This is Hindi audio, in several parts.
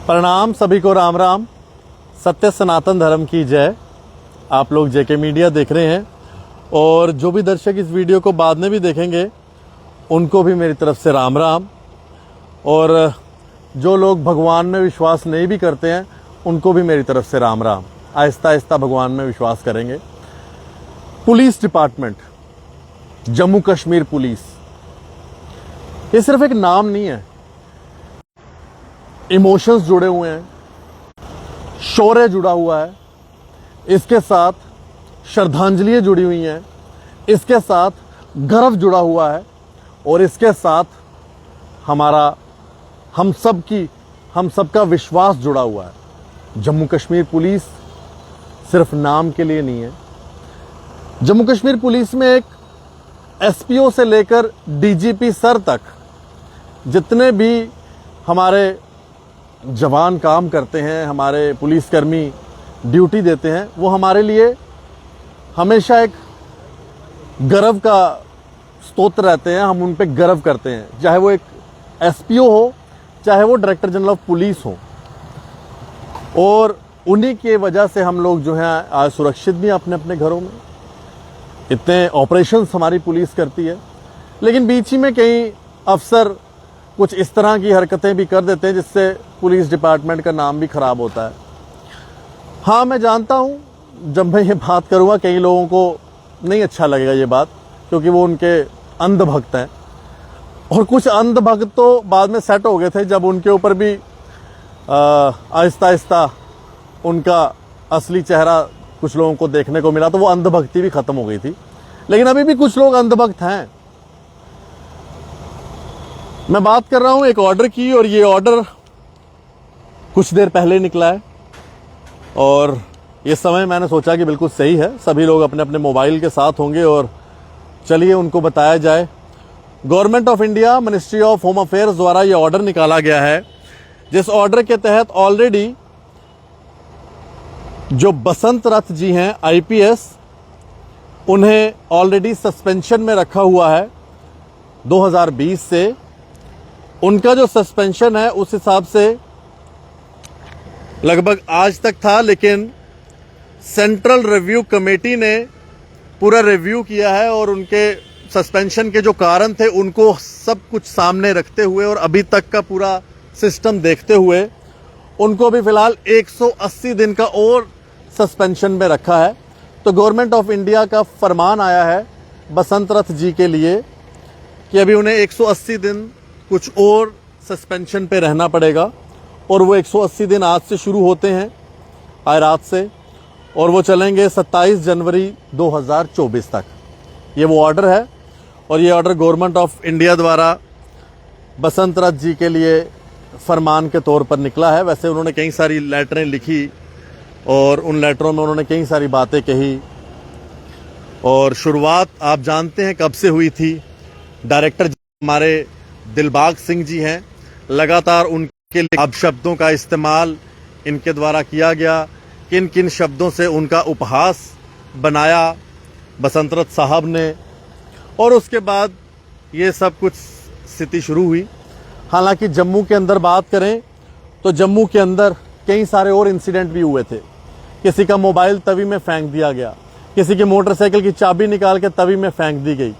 प्रणाम सभी को, राम राम। सत्य सनातन धर्म की जय। आप लोग जेके मीडिया देख रहे हैं और जो भी दर्शक इस वीडियो को बाद में भी देखेंगे उनको भी मेरी तरफ से राम राम। और जो लोग भगवान में विश्वास नहीं भी करते हैं उनको भी मेरी तरफ से राम राम। आहिस्ता आहिस्ता भगवान में विश्वास करेंगे। Police department, Jammu Kashmir police, ये सिर्फ एक नाम नहीं है। इमोशंस जुड़े हुए हैं, शौर्य जुड़ा हुआ है, इसके साथ श्रद्धांजलि जुड़ी हुई हैं, इसके साथ गर्व जुड़ा हुआ है और इसके साथ हम सबका विश्वास जुड़ा हुआ है। जम्मू कश्मीर पुलिस सिर्फ नाम के लिए नहीं है। जम्मू कश्मीर पुलिस में एक एसपीओ से लेकर डीजीपी सर तक जितने भी हमारे जवान काम करते हैं, हमारे पुलिसकर्मी ड्यूटी देते हैं, वो हमारे लिए हमेशा एक गर्व का स्तोत्र रहते हैं। हम उन पे गर्व करते हैं, चाहे वो एक एसपीओ हो, चाहे वो डायरेक्टर जनरल ऑफ पुलिस हो। और उन्हीं की वजह से हम लोग जो हैं आज सुरक्षित भी हैं अपने अपने घरों में। इतने ऑपरेशंस हमारी पुलिस करती है, लेकिन बीच ही में कई अफसर कुछ इस तरह की हरकतें भी कर देते हैं जिससे पुलिस डिपार्टमेंट का नाम भी खराब होता है। हाँ, मैं जानता हूँ जब मैं ये बात करूँगा कई लोगों को नहीं अच्छा लगेगा ये बात, क्योंकि वो उनके अंधभक्त हैं। और कुछ अंधभक्त तो बाद में सेट हो गए थे जब उनके ऊपर भी आहिस्ता आहिस्ता उनका असली चेहरा कुछ लोगों को देखने को मिला, तो वो अंधभक्ति भी खत्म हो गई थी। लेकिन अभी भी कुछ लोग अंधभक्त हैं। मैं बात कर रहा हूं एक ऑर्डर की, और ये ऑर्डर कुछ देर पहले निकला है और ये समय मैंने सोचा कि बिल्कुल सही है। सभी लोग अपने अपने मोबाइल के साथ होंगे और चलिए उनको बताया जाए। Government of India, ministry of home affairs द्वारा ये ऑर्डर निकाला गया है, जिस ऑर्डर के तहत ऑलरेडी जो बसंत रथ जी हैं आईपीएस, उन्हें ऑलरेडी सस्पेंशन में रखा हुआ है 2020 से। उनका जो सस्पेंशन है उस हिसाब से लगभग आज तक था, लेकिन सेंट्रल रिव्यू कमेटी ने पूरा रिव्यू किया है और उनके सस्पेंशन के जो कारण थे उनको सब कुछ सामने रखते हुए और अभी तक का पूरा सिस्टम देखते हुए उनको भी फिलहाल 180 दिन का और सस्पेंशन में रखा है। तो गवर्नमेंट ऑफ इंडिया का फरमान आया है बसंत रथ जी के लिए कि अभी उन्हें 180 दिन कुछ और सस्पेंशन पे रहना पड़ेगा, और वो 180 दिन आज से शुरू होते हैं, आज रात से, और वो चलेंगे 27 जनवरी 2024 तक। ये वो ऑर्डर है और ये ऑर्डर गवर्नमेंट ऑफ इंडिया द्वारा बसंत रथ जी के लिए फरमान के तौर पर निकला है। वैसे उन्होंने कई सारी लेटरें लिखी और उन लेटरों में उन्होंने कई सारी बातें कही, और शुरुआत आप जानते हैं कब से हुई थी। डायरेक्टर हमारे दिलबाग सिंह जी हैं, लगातार उनके लिए अब शब्दों का इस्तेमाल इनके द्वारा किया गया। किन किन शब्दों से उनका उपहास बनाया बसंत रथ साहब ने, और उसके बाद ये सब कुछ स्थिति शुरू हुई। हालांकि जम्मू के अंदर बात करें तो जम्मू के अंदर कई सारे और इंसिडेंट भी हुए थे। किसी का मोबाइल तवी में फेंक दिया गया, किसी की मोटरसाइकिल की चाबी निकाल के तवी में फेंक दी गई,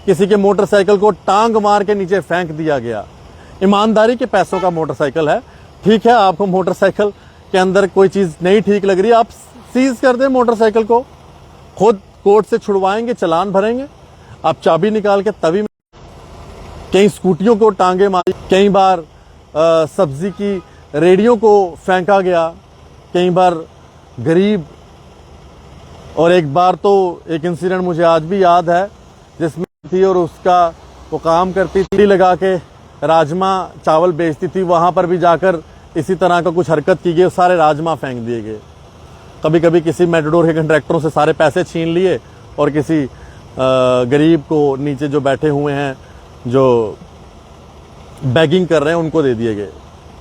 किसी के मोटरसाइकिल को टांग मार के नीचे फेंक दिया गया। ईमानदारी के पैसों का मोटरसाइकिल है, ठीक है। आपको मोटरसाइकिल के अंदर कोई चीज नहीं ठीक लग रही, आप सीज कर दें मोटरसाइकिल को, खुद कोर्ट से छुड़वाएंगे, चालान भरेंगे। आप चाबी निकाल के तवी में, कई स्कूटियों को टांगे मारी, कई बार सब्जी की रेडियो को फेंका गया, कई बार गरीब, और एक बार तो एक इंसिडेंट मुझे आज भी याद है जिसमें थी और उसका वो काम करती थी, लगा के राजमा चावल बेचती थी, वहां पर भी जाकर इसी तरह का कुछ हरकत की गई, सारे राजमा फेंक दिए गए। कभी कभी किसी मेटाडोर के कंट्रैक्टरों से सारे पैसे छीन लिए और किसी गरीब को नीचे जो बैठे हुए हैं, जो बैगिंग कर रहे हैं, उनको दे दिए गए।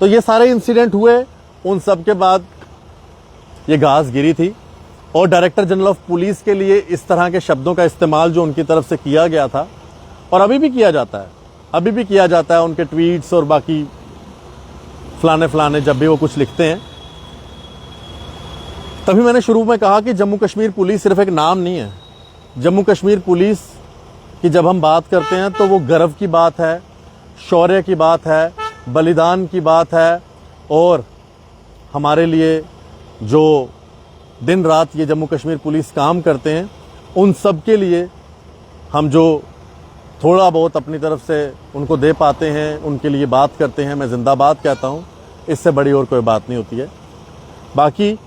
तो ये सारे इंसिडेंट हुए। उन सब के बाद ये घास गिरी थी और डायरेक्टर जनरल ऑफ पुलिस के लिए इस तरह के शब्दों का इस्तेमाल जो उनकी तरफ से किया गया था और अभी भी किया जाता है, अभी भी किया जाता है, उनके ट्वीट्स और बाकी फलाने फलाने जब भी वो कुछ लिखते हैं। तभी मैंने शुरू में कहा कि जम्मू कश्मीर पुलिस सिर्फ एक नाम नहीं है। जम्मू कश्मीर पुलिस की जब हम बात करते हैं तो वो गर्व की बात है, शौर्य की बात है, बलिदान की बात है, और हमारे लिए जो दिन रात ये जम्मू कश्मीर पुलिस काम करते हैं उन सब के लिए हम जो थोड़ा बहुत अपनी तरफ से उनको दे पाते हैं, उनके लिए बात करते हैं, मैं जिंदाबाद कहता हूँ। इससे बड़ी और कोई बात नहीं होती है। बाकी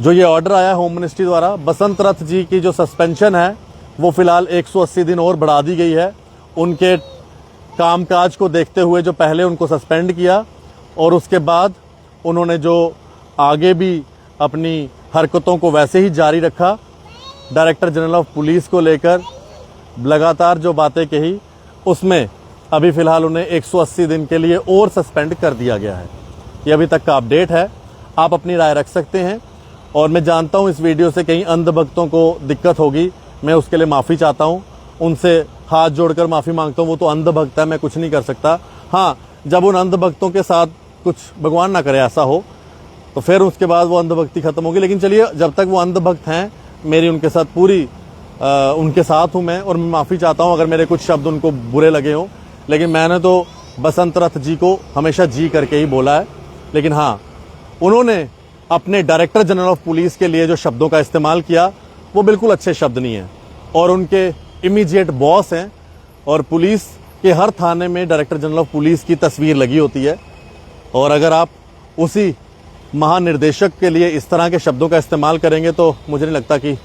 जो ये ऑर्डर आया होम मिनिस्ट्री द्वारा, बसंत रथ जी की जो सस्पेंशन है वो फ़िलहाल 180 दिन और बढ़ा दी गई है। उनके कामकाज को देखते हुए जो पहले उनको सस्पेंड किया और उसके बाद उन्होंने जो आगे भी अपनी हरकतों को वैसे ही जारी रखा। डायरेक्टर जनरल ऑफ पुलिस को लेकर लगातार जो बातें कही, उसमें अभी फ़िलहाल उन्हें 180 दिन के लिए और सस्पेंड कर दिया गया है। ये अभी तक का अपडेट है। आप अपनी राय रख सकते हैं, और मैं जानता हूं इस वीडियो से कई अंधभक्तों को दिक्कत होगी। मैं उसके लिए माफ़ी चाहता हूं, उनसे हाथ जोड़कर माफ़ी मांगता हूं। वो तो अंधभक्त है, मैं कुछ नहीं कर सकता। हाँ, जब उन अंधभक्तों के साथ कुछ भगवान ना करे ऐसा हो तो फिर उसके बाद वो अंधभक्ति खत्म होगी। लेकिन चलिए, जब तक वो अंधभक्त हैं, मेरी उनके साथ पूरी उनके साथ हूं मैं, और मैं माफ़ी चाहता हूं अगर मेरे कुछ शब्द उनको बुरे लगे हों। लेकिन मैंने तो बसंत रथ जी को हमेशा जी करके ही बोला है। लेकिन हाँ, उन्होंने अपने डायरेक्टर जनरल ऑफ पुलिस के लिए जो शब्दों का इस्तेमाल किया वो बिल्कुल अच्छे शब्द नहीं है, और उनके इमीडिएट बॉस हैं, और पुलिस के हर थाने में डायरेक्टर जनरल ऑफ पुलिस की तस्वीर लगी होती है। और अगर आप उसी महानिर्देशक के लिए इस तरह के शब्दों का इस्तेमाल करेंगे तो मुझे नहीं लगता कि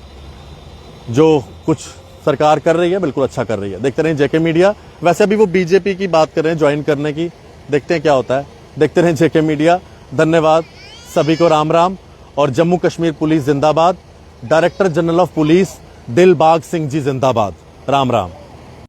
जो कुछ सरकार कर रही है बिल्कुल अच्छा कर रही है। देखते रहें जेके मीडिया। वैसे अभी वो बीजेपी की बात कर रहे हैं ज्वाइन करने की, देखते हैं क्या होता है। देखते रहें जेके मीडिया। धन्यवाद सभी को, राम राम। और जम्मू कश्मीर पुलिस जिंदाबाद, director general of police Dilbagh Singh ji जिंदाबाद। राम राम।